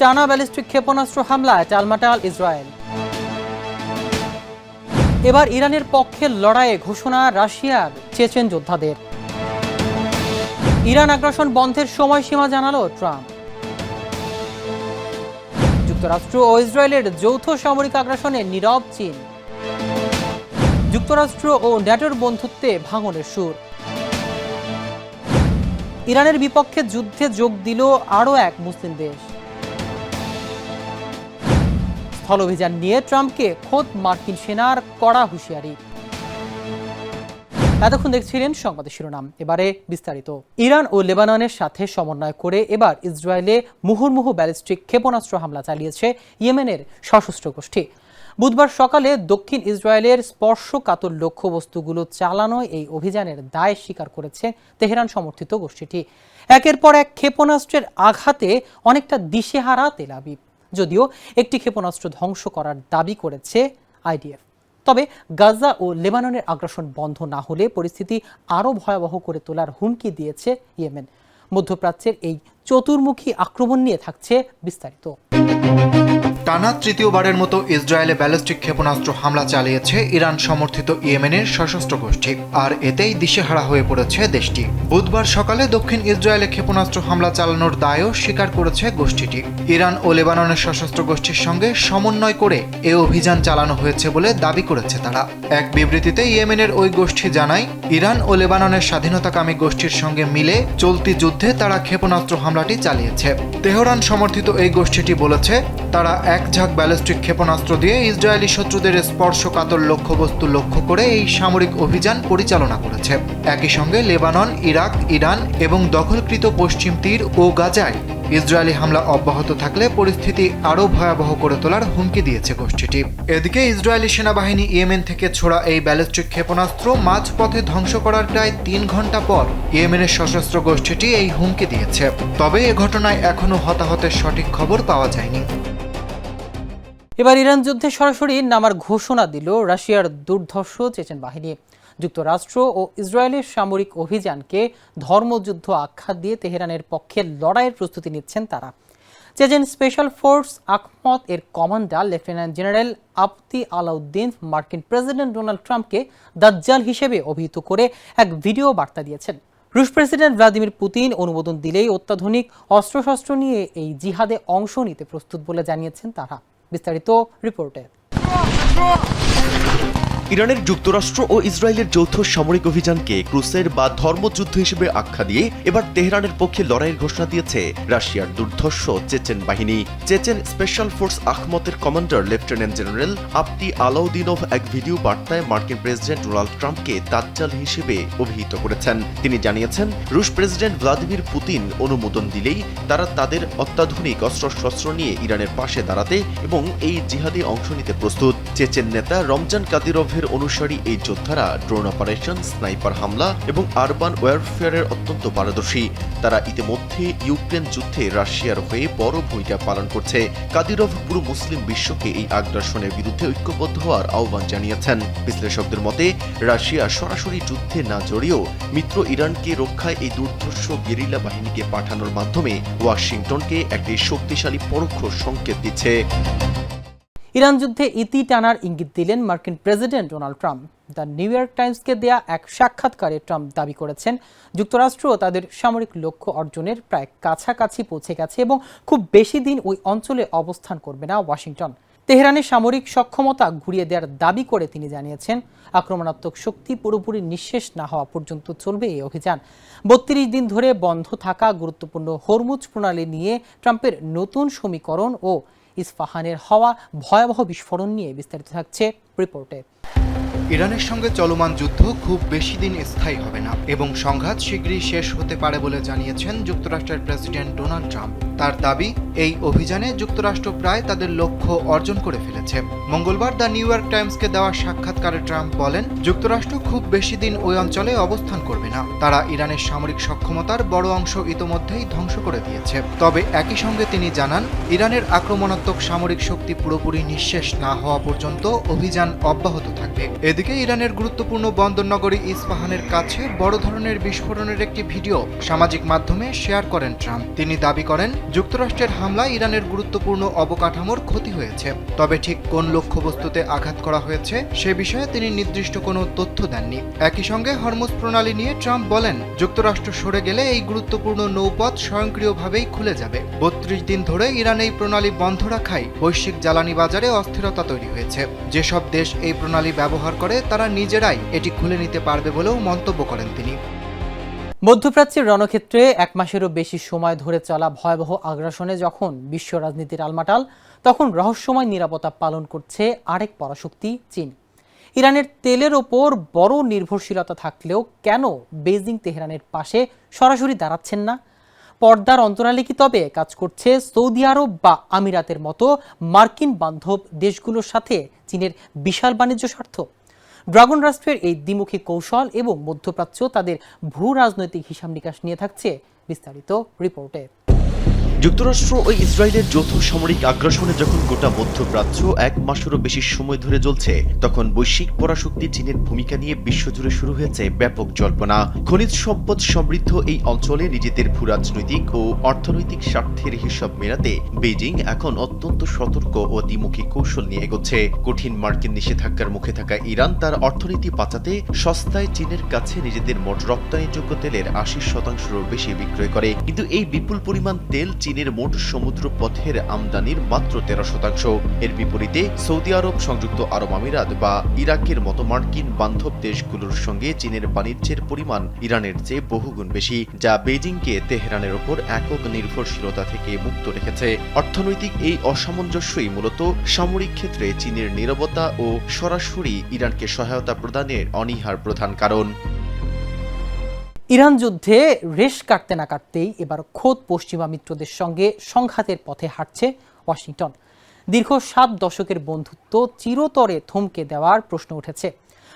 টানা ব্যালিস্টিক ক্ষেপণাস্ত্র হামলায় টালমাটাল ইসরায়েল। এবার ইরানের পক্ষে লড়াইয়ে ঘোষণা রাশিয়ার চেচেন যোদ্ধাদের। ইরান আগ্রাসন বন্ধের সময়সীমা জানালো ট্রাম্প। যুক্তরাষ্ট্র ও ইসরায়েলের যৌথ সামরিক আগ্রাসনে নীরব চীন। যুক্তরাষ্ট্র ও ন্যাটোর বন্ধুত্বে ভাঙনের সুর। ইরানের বিপক্ষে যুদ্ধে যোগ দিল আরও এক মুসলিম দেশ। স্থল অভিযান নিয়ে ট্রাম্পকে খোদ মার্কিন সেনার কড়া হুঁশিয়ারি। এতক্ষণ দেখছিলেন সংবাদের শিরোনাম, এবারে বিস্তারিত। ইরান ও লেবাননের সাথে সমন্বয় করে এবার ইসরায়েলে মুহুর্মুহু ব্যালিস্টিক ক্ষেপণাস্ত্র হামলা চালিয়েছে ইয়েমেনের সশস্ত্র গোষ্ঠী। বুধবার সকালে দক্ষিণ ইসরায়েলের স্পর্শকাতর লক্ষ্যবস্তুগুলো চালানো এই অভিযানের দায় স্বীকার করেছে তেহরান সমর্থিত গোষ্ঠীটি। একের পর এক ক্ষেপণাস্ত্রের আঘাতে অনেকটা দিশেহারা তেল আবিব, যদিও একটি ক্ষেপণাস্ত্র ধ্বংস করার দাবি করেছে আইডিএফ। তবে গাজা ও লেবাননের আগ্রাসন বন্ধ না হলে পরিস্থিতি আরও ভয়াবহ করে তোলার হুমকি দিয়েছে ইয়েমেন। মধ্যপ্রাচ্যের এই চতুর্মুখী আক্রমণ নিয়ে থাকছে বিস্তারিত। টানা তৃতীয়বারের মতো ইসরায়েলে ব্যালিস্টিক ক্ষেপণাস্ত্র হামলা চালিয়েছে ইরান সমর্থিত ইয়েমেনের সশস্ত্র গোষ্ঠী, আর এতেই দিশেহারা হয়ে পড়েছে দেশটি। বুধবার সকালে দক্ষিণ ইসরায়েলে ক্ষেপণাস্ত্র হামলা চালানোর দায়ও স্বীকার করেছে গোষ্ঠীটি। ইরান ও লেবাননের সশস্ত্র গোষ্ঠীর সঙ্গে সমন্বয় করে এ অভিযান চালানো হয়েছে বলে দাবি করেছে তারা। এক বিবৃতিতে ইয়েমেনের ওই গোষ্ঠী জানায়, ইরান ও লেবাননের স্বাধীনতাকামী গোষ্ঠীর সঙ্গে মিলে চলতি যুদ্ধে তারা ক্ষেপণাস্ত্র হামলাটি চালিয়েছে। তেহরান সমর্থিত এই গোষ্ঠীটি বলেছে, তারা এক ঝাঁক ব্যালিস্টিক ক্ষেপণাস্ত্র দিয়ে ইসরায়েলি শত্রুদের স্পর্শকাতর লক্ষ্যবস্তু লক্ষ্য করে এই সামরিক অভিযান পরিচালনা করেছে। একই সঙ্গে লেবানন, ইরাক, ইরান এবং দখলকৃত পশ্চিম তীর ও গাজায় ইসরায়েলি হামলা অব্যাহত থাকলে পরিস্থিতি আরও ভয়াবহ করে তোলার হুমকি দিয়েছে গোষ্ঠীটি। এদিকে ইসরায়েলি সেনাবাহিনী ইয়েমেন থেকে ছোড়া এই ব্যালিস্টিক ক্ষেপণাস্ত্র মাঝপথে ধ্বংস করার প্রায় 3 ঘন্টা পর ইয়েমেনের সশস্ত্র গোষ্ঠীটি এই হুমকি দিয়েছে। তবে এ ঘটনায় এখনও হতাহতের সঠিক খবর পাওয়া যায়নি। এবার ইরান যুদ্ধে সরাসরি নামার ঘোষণা দিল রাশিয়ার দুর্ধর্ষ চেচেন বাহিনী। যুক্তরাষ্ট্র ও ইসরায়েলের সামরিক অভিযানকে ধর্মযুদ্ধ আখ্যা দিয়ে তেহরানের পক্ষে লড়াইয়ের প্রস্তুতি নিচ্ছেন তারা। চেচেন স্পেশাল ফোর্স আখমত এর কমান্ডার লেফটেন্যান্ট জেনারেল আপতি আলাউদ্দিন মার্কিন প্রেসিডেন্ট ডোনাল্ড ট্রাম্পকে দাজ্জাল হিসেবে অভিহিত করে এক ভিডিও বার্তা দিয়েছেন। রুশ প্রেসিডেন্ট ভ্লাদিমির পুতিন অনুমোদন দিলেই অত্যাধুনিক অস্ত্রশস্ত্র নিয়ে এই জিহাদে অংশ নিতে প্রস্তুত বলে জানিয়েছেন তারা। বিস্তারিত রিপোর্টে। ইরানের যুক্তরাষ্ট্র ও ইসরায়েলের যৌথ সামরিক অভিযানকে ক্রুসের বা ধর্মযুদ্ধ হিসেবে আখ্যা দিয়ে এবার তেহরানের পক্ষে লড়াইয়ের ঘোষণা দিয়েছে রাশিয়ার দুর্ধর্ষ চেচেন বাহিনী। চেচেন স্পেশাল ফোর্স আখমতের commander lieutenant general Apti Alaudinov এক ভিডিও বার্তায় মার্কিন প্রেসিডেন্ট ডোনাল্ড ট্রাম্পকে দাজ্জাল হিসেবে অভিহিত করেছেন। তিনি জানিয়েছেন, রুশ প্রেসিডেন্ট ভ্লাদিমির পুতিন অনুমোদন দিলেই তারা তাদের অত্যাধুনিক অস্ত্রশস্ত্র নিয়ে ইরানের পাশে দাঁড়াতে এবং এই জিহাদে অংশ নিতে প্রস্তুত। চেচেন নেতা রমজান কাদিরভের অনুসারী এই যোদ্ধারা ড্রোন অপারেশন, স্নাইপার হামলা এবং আরবান ওয়ারফেয়ারের অত্যন্ত পারদর্শী। তারা ইতিমধ্যে ইউক্রেন যুদ্ধে রাশিয়ার হয়ে বড় ভূমিকা পালন করছে। কাদিরভ পুরো মুসলিম বিশ্বকে এই আগ্রাসনের বিরুদ্ধে ঐক্যবদ্ধ হওয়ার আহ্বান জানিয়েছেন। বিশ্লেষকদের মতে, রাশিয়া সরাসরি যুদ্ধে না জড়িয়েও মিত্র ইরানকে রক্ষায় এই দুর্ধর্ষ গেরিলা বাহিনীকে পাঠানোর মাধ্যমে ওয়াশিংটনকে একটি শক্তিশালী পরোক্ষ সংকেত দিচ্ছে। ইরান যুদ্ধে ইতি টানার ইঙ্গিত দিলেন মার্কিন president Donald Trump. The New York টাইমসকে দেয়া এক সাক্ষাৎকারে ট্রাম্প দাবি করেছেন, যুক্তরাষ্ট্র তাদের সামরিক লক্ষ্য অর্জনের প্রায় কাছাকাছি পৌঁছে গেছে এবং খুব বেশি দিন ওই অঞ্চলে অবস্থান করবে না ওয়াশিংটন। তেহরানের সামরিক সক্ষমতা ঘুরিয়ে দেওয়ার দাবি করে তিনি জানিয়েছেন, আক্রমণাত্মক শক্তি পুরোপুরি নিঃশেষ না হওয়া পর্যন্ত চলবে এই অভিযান। 32 দিন ধরে বন্ধ থাকা গুরুত্বপূর্ণ হরমুজ প্রণালী নিয়ে ট্রাম্পের নতুন সমীকরণ ও ইস্পাহানের হওয়া ভয়াবহ বিস্ফোরণ নিয়ে বিস্তারিত থাকছে রিপোর্টে। ইরানের সঙ্গে চলমান যুদ্ধ খুব বেশি দিন স্থায়ী হবে না এবং সংঘাত শীঘ্রই শেষ হতে পারে বলে জানিয়েছেন যুক্তরাষ্ট্রের প্রেসিডেন্ট ডোনাল্ড ট্রাম্প। তার দাবি, এই অভিযানে যুক্তরাষ্ট্র প্রায় তাদের লক্ষ্য অর্জন করে ফেলেছে। মঙ্গলবার দ্য নিউ ইয়র্ক টাইমসকে দেওয়া সাক্ষাৎকারে ট্রাম্প বলেন, যুক্তরাষ্ট্র খুব বেশি দিন ওই অঞ্চলে অবস্থান করবে না। তারা ইরানের সামরিক সক্ষমতার বড় অংশ ইতোমধ্যেই ধ্বংস করে দিয়েছে। তবে একই সঙ্গে তিনি জানান, ইরানের আক্রমণাত্মক সামরিক শক্তি পুরোপুরি নিঃশেষ না হওয়া পর্যন্ত অভিযান অব্যাহত থাকবে। এদিকে ইরানের গুরুত্বপূর্ণ বন্দরনগরী ইস্পাহানের কাছে বড় ধরনের বিস্ফোরণের একটি ভিডিও সামাজিক মাধ্যমে শেয়ার করেন ট্রাম্প। তিনি দাবি করেন, যুক্তরাষ্ট্রের হামলায় ইরানের গুরুত্বপূর্ণ অবকাঠামোর ক্ষতি হয়েছে, তবে ঠিক কোন লক্ষ্যবস্তুতে আঘাত করা হয়েছে সে বিষয়ে তিনি নির্দিষ্ট কোনো তথ্য দেননি। একই সঙ্গে হরমুজ প্রণালী নিয়ে ট্রাম্প বলেন, যুক্তরাষ্ট্র সরে গেলে এই গুরুত্বপূর্ণ নৌপথ স্বয়ংক্রিয়ভাবেই খুলে যাবে। ৩২ দিন ধরে ইরান এই প্রণালী বন্ধ রাখায় বৈশ্বিক জ্বালানি বাজারে অস্থিরতা তৈরি হয়েছে। যেসব দেশ এই প্রণালী ব্যবহার করে তারা নিজেরাই এটি খুলে নিতে পারবে বলেও মন্তব্য করেন তিনি। মধ্যপ্রাচ্যের রণক্ষেত্রে এক মাসেরও বেশি সময় ধরে চলা ভয়াবহ আগ্রাসনে যখন বিশ্ব রাজনীতির আলমাটাল, তখন রহস্যময় নিরাপত্তা পালন করছে আরেক পরাশক্তি চীন। ইরানের তেলের ওপর বড় নির্ভরশীলতা থাকলেও কেন বেইজিং তেহরানের পাশে সরাসরি দাঁড়াচ্ছেন না? পর্দার অন্তরালে কি তবে কাজ করছে সৌদি আরব বা আমিরাতের মতো মার্কিন বান্ধব দেশগুলোর সাথে চীনের বিশাল বাণিজ্য স্বার্থ? ড্রাগন রাষ্ট্রের এই দ্বিমুখী কৌশল এবং মধ্যপ্রাচ্য তাদের ভূ রাজনৈতিক হিসাব নিকাশ নিয়ে থাকছে বিস্তারিত রিপোর্টে। যুক্তরাষ্ট্র ও ইসরায়েলের যৌথ সামরিক আগ্রাসনে যখন গোটা মধ্যপ্রাচ্য এক মাসেরও বেশি সময় ধরে চলছে, তখন বৈশ্বিক পরাশক্তি চীনের ভূমিকা নিয়ে বিশ্বজুড়ে শুরু হয়েছে ব্যাপক জল্পনা। খনিজ সম্পদ সমৃদ্ধ এই অঞ্চলে নিজেদের ভূরাজনৈতিক ও অর্থনৈতিক স্বার্থের হিসাব মেলাতে বেইজিং এখন অত্যন্ত সতর্ক ও দ্বিমুখী কৌশল নিয়ে এগোচ্ছে। কঠিন মার্কিন নিষেধাজ্ঞার মুখে থাকা ইরান তার অর্থনীতি বাঁচাতে সস্তায় চীনের কাছে নিজেদের মোট রপ্তানিযোগ্য তেলের ৮০% বেশি বিক্রয় করে। কিন্তু এই বিপুল পরিমাণ তেল চীনের মোট সমুদ্র পথের আমদানির মাত্র 13%। এর বিপরীতে সৌদি আরব, সংযুক্ত আরব আমিরাত বা ইরাকের মতো মার্কিন বান্ধব দেশগুলোর সঙ্গে চীনের বাণিজ্যের পরিমাণ ইরানের চেয়ে বহুগুণ বেশি, যা বেইজিংকে তেহরানের ওপর একক নির্ভরশীলতা থেকে মুক্ত রেখেছে। অর্থনৈতিক এই অসামঞ্জস্যই মূলত সামরিক ক্ষেত্রে চীনের নীরবতা ও সরাসরি ইরানকে সহায়তা প্রদানের অনীহার প্রধান কারণ। ইরান যুদ্ধে রেশ কাটতে না কাটতেই এবার খোদ পশ্চিমা মিত্রদের সঙ্গে সংঘাতের পথে হাঁটছে ওয়াশিংটন। দীর্ঘ ৭ দশকের বন্ধুত্ব চিরতরে থমকে দেওয়ার প্রশ্ন উঠেছে।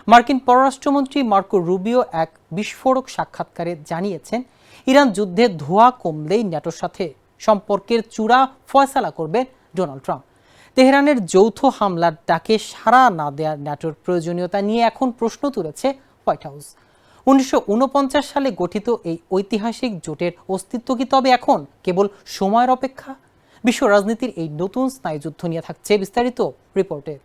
মার্কিন পররাষ্ট্রমন্ত্রী মার্কো রুবিও এক বিস্ফোরক সাক্ষাৎকারে জানিয়েছেন, ইরান যুদ্ধে ধোঁয়া কমলেই ন্যাটোর সাথে সম্পর্কের চূড়া ফয়সালা করবে ডোনাল্ড ট্রাম্প। তেহরানের যৌথ হামলার ডাকে সাড়া না দেওয়ার ন্যাটোর প্রয়োজনীয়তা নিয়ে এখন প্রশ্ন তুলেছে হোয়াইট হাউস। ১৯৪৯ সালে গঠিত এই ঐতিহাসিক জোটের অস্তিত্ব কি তবে এখন কেবল সময়ের অপেক্ষা? বিশ্ব রাজনীতির এই নতুন স্নায়ুযুদ্ধ নিয়ে থাকছে বিস্তারিত রিপোর্টে।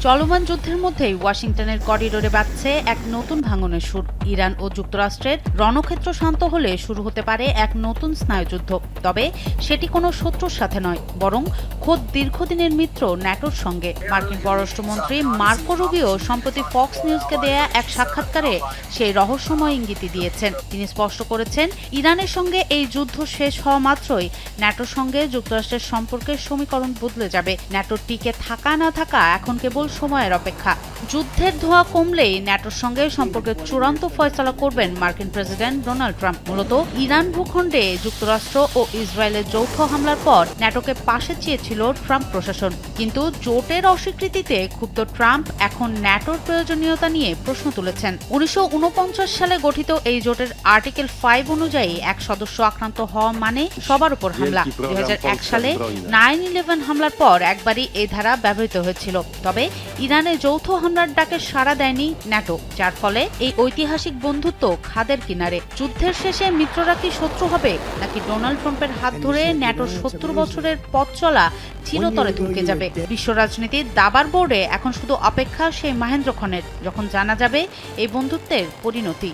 চলমান যুদ্ধের মধ্যেই ওয়াশিংটনের করিডোরে বাজছে এক নতুন ভাঙনের সুর। ইরান ও যুক্তরাষ্ট্রের রণক্ষেত্র শান্ত হলে শুরু হতে পারে এক নতুন স্নায়ুযুদ্ধ। তবে সেটি কোনো শত্রুর সাথে নয়, বরং খোদ দীর্ঘদিনের মিত্র ন্যাটোর সঙ্গে। মার্কিন পররাষ্ট্রমন্ত্রী মার্কো রুবিও সম্প্রতি ফক্স নিউজকে দেয়া এক সাক্ষাৎকারে সেই রহস্যময় ইঙ্গিতই দিয়েছেন। তিনি স্পষ্ট করেছেন, ইরানের সঙ্গে এই যুদ্ধ শেষ হওয়া মাত্রই ন্যাটোর সঙ্গে যুক্তরাষ্ট্রের সম্পর্কের সমীকরণ বদলে যাবে। ন্যাটোর টিকে থাকা না থাকা এখন কেবল সময়ের অপেক্ষা। যুদ্ধের ধোঁয়া কমলেই ন্যাটোর সঙ্গে সম্পর্কের চূড়ান্ত ফয়সালা করবেন মার্কিন প্রেসিডেন্ট ডোনাল্ড ট্রাম্প। মূলত ইরান ভূখণ্ডে যুক্তরাষ্ট্র ও ইসরায়েলের যৌথ হামলার পর ন্যাটোকে পাশে চেয়েছিল ট্রাম্প প্রশাসন, কিন্তু জোটের অস্বীকৃতিতে ক্ষুব্ধ ট্রাম্প এখন ন্যাটোর প্রয়োজনীয়তা নিয়ে প্রশ্ন তুলেছেন। ১৯৪৯ সালে গঠিত এই জোটের আর্টিকেল 5 অনুযায়ী এক সদস্য আক্রান্ত হওয়া মানে সবার উপর হামলা। ২০০১ সালে 9/11 হামলার পর একবারই এই ধারা ব্যবহৃত হয়েছিল। তবে ইরানে যৌথ হামলার ডাকে সাড়া দেয়নি ন্যাটো, যার ফলে এই ঐতিহাসিক বন্ধুত্ব খাদের কিনারে। যুদ্ধের শেষে মিত্ররা কি শত্রু হবে, নাকি ডোনাল্ড ট্রাম্পের হাত ধরে ন্যাটোর ৭০ বছরের পথ চলা চিরতরে থমকে যাবে? বিশ্ব রাজনীতির দাবার বোর্ডে এখন শুধু অপেক্ষা সেই মহেন্দ্রক্ষণের, যখন জানা যাবে এই বন্ধুত্বের পরিণতি।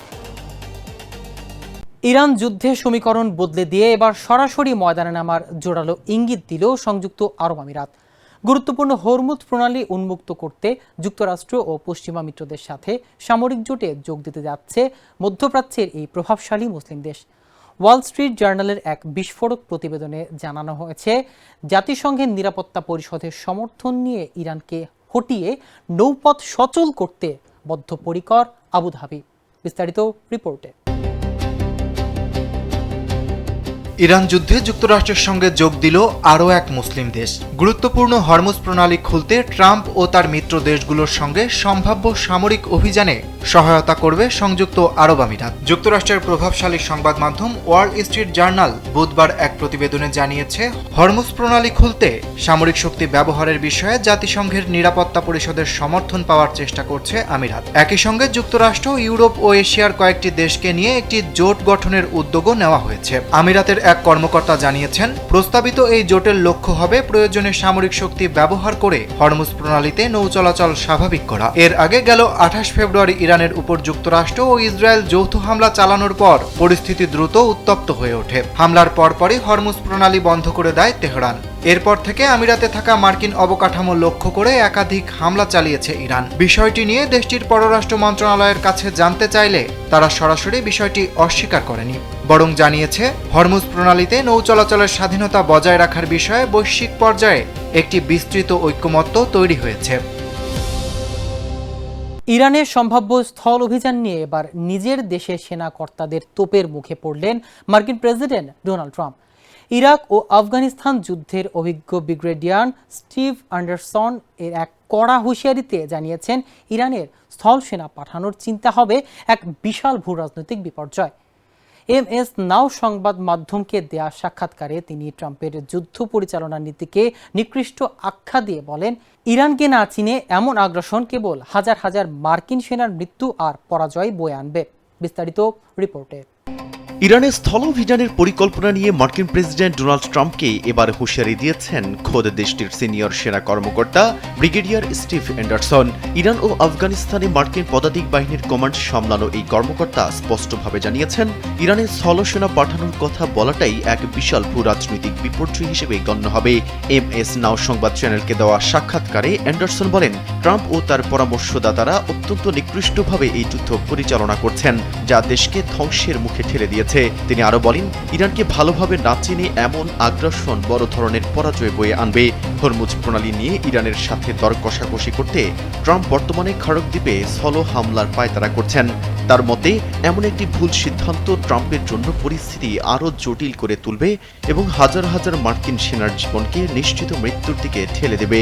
ইরান যুদ্ধের সমীকরণ বদলে দিয়ে এবার সরাসরি ময়দানে নামার জোরালো ইঙ্গিত দিল সংযুক্ত আরব আমিরাত। গুরুত্বপূর্ণ হরমুজ প্রণালী উন্মুক্ত করতে যুক্তরাষ্ট্র ও পশ্চিমা মিত্রদের সাথে সামরিক জোটে যোগ দিতে যাচ্ছে মধ্যপ্রাচ্যের এই প্রভাবশালী মুসলিম দেশ। ওয়াল স্ট্রিট জার্নালের এক বিস্ফোরক প্রতিবেদনে জানানো হয়েছে, জাতিসংঘের নিরাপত্তা পরিষদের সমর্থন নিয়ে ইরানকে হটিয়ে নৌপথ সচল করতে বদ্ধপরিকর আবুধাবি। বিস্তারিত রিপোর্টে। ইরান যুদ্ধে যুক্তরাষ্ট্রের সঙ্গে যোগ দিল আরও এক মুসলিম দেশ। গুরুত্বপূর্ণ হরমুজ প্রণালী খুলতে ট্রাম্প ও তার মিত্র দেশগুলোর সঙ্গে সম্ভাব্য সামরিক অভিযানে সহায়তা করবে সংযুক্ত আরব আমিরাত। যুক্তরাষ্ট্রের প্রভাবশালী সংবাদ মাধ্যম ওয়াল স্ট্রিট জার্নাল বুধবার এক প্রতিবেদনে জানিয়েছে, হরমুজ প্রণালী খুলতে সামরিক শক্তি ব্যবহারের বিষয়ে জাতিসংঘের নিরাপত্তা পরিষদের সমর্থন পাওয়ার চেষ্টা করছে আমিরাত। একই সঙ্গে যুক্তরাষ্ট্র, ইউরোপ ও এশিয়ার কয়েকটি দেশকে নিয়ে একটি জোট গঠনের উদ্যোগও নেওয়া হয়েছে। আমিরাতের এক কর্মকর্তা জানিয়েছেন, প্রস্তাবিত এই জোটের লক্ষ্য হবে প্রয়োজনে সামরিক শক্তি ব্যবহার করে হরমুজ প্রণালীতে নৌ চলাচল স্বাভাবিক করা। এর আগে গেল 28 ফেব্রুয়ারি ইরানের উপর যুক্তরাষ্ট্র ও ইসরায়েল যৌথ হামলা চালানোর পর পরিস্থিতি দ্রুত উত্তপ্ত হয়ে ওঠে। হামলার পরপরই হরমুজ প্রণালী বন্ধ করে দেয় তেহরান। এরপর থেকে আমিরাতে থাকা মার্কিন অবকাঠামো লক্ষ্য করে একাধিক হামলা চালিয়েছে ইরান। বিষয়টি নিয়ে দেশটির পররাষ্ট্র মন্ত্রণালয়ের কাছে জানতে চাইলে তারা সরাসরি বিষয়টি অস্বীকার করেনি, বরং জানিয়েছে হরমুজ প্রণালীতে নৌ চলাচলের স্বাধীনতা বজায় রাখার বিষয়ে বৈশ্বিক পর্যায়ে একটি বিস্তৃত ঐকমত্য তৈরি হয়েছে। ইরানের সম্ভাব্য স্থল অভিযান নিয়ে এবার নিজের দেশের সেনা কর্তাদের তোপের মুখে পড়লেন মার্কিন প্রেসিডেন্ট ডোনাল্ড ট্রাম্প। ইরাক ও আফগানিস্তান যুদ্ধের অভিজ্ঞ ব্রিগেডিয়ার স্টিভ অ্যান্ডারসন এর এক কড়া হুঁশিয়ারিতে জানিয়েছেন, ইরানের স্থল সেনা পাঠানোর চিন্তা হবে এক বিশাল ভূরাজনৈতিক বিপর্যয়। MS নাও সংবাদ মাধ্যমকে দেয়া সাক্ষাৎকারে তিনি ট্রাম্পের যুদ্ধ পরিচালনা নীতিকে নিকৃষ্ট আখ্যা দিয়ে বলেন, ইরানকে না চিনে এমন আগ্রাসন কেবল হাজার হাজার মার্কিন সেনার মৃত্যু আর পরাজয় বয়ে আনবে। বিস্তারিত রিপোর্টে। ইরানের স্থল অভিযানের পরিকল্পনা নিয়ে মার্কিন প্রেসিডেন্ট ডোনাল্ড ট্রাম্পকে এবার হুঁশিয়ারি দিয়েছেন খোদ দেশটির সিনিয়র সেনা কর্মকর্তা ব্রিগেডিয়ার স্টিভ অ্যান্ডারসন। ইরান ও আফগানিস্তানে মার্কিন পদাতিক বাহিনীর কমান্ড সামলানো এই কর্মকর্তা স্পষ্টভাবে জানিয়েছেন, ইরানের স্থল সেনা পাঠানোর কথা বলাটাই এক বিশাল ভূরাজনৈতিক বিপর্যয় হিসেবে গণ্য হবে। MS নাও সংবাদ চ্যানেলকে দেওয়া সাক্ষাৎকারে অ্যান্ডারসন বলেন, ট্রাম্প ও তার পরামর্শদাতারা অত্যন্ত নিকৃষ্টভাবে এই যুদ্ধ পরিচালনা করছেন, যা দেশকে ধ্বংসের মুখে ঠেলে দিয়েছে। তিনি আরো বলেন, ইরানকে ভালোভাবে না চিনে এমন আগ্রাসন বড় ধরনের পরাজয় বয়ে আনবে। হরমুজ প্রণালী নিয়ে ইরানের সাথে দর কষাকষি করতে ট্রাম্প বর্তমানে খাড়ক দ্বীপে স্থল হামলার পায়তারা করছেন। তার মতে, এমন একটি ভুল সিদ্ধান্ত ট্রাম্পের জন্য পরিস্থিতি আরও জটিল করে তুলবে এবং হাজার হাজার মার্কিন সেনার জীবনকে নিশ্চিত মৃত্যুর দিকে ঠেলে দেবে।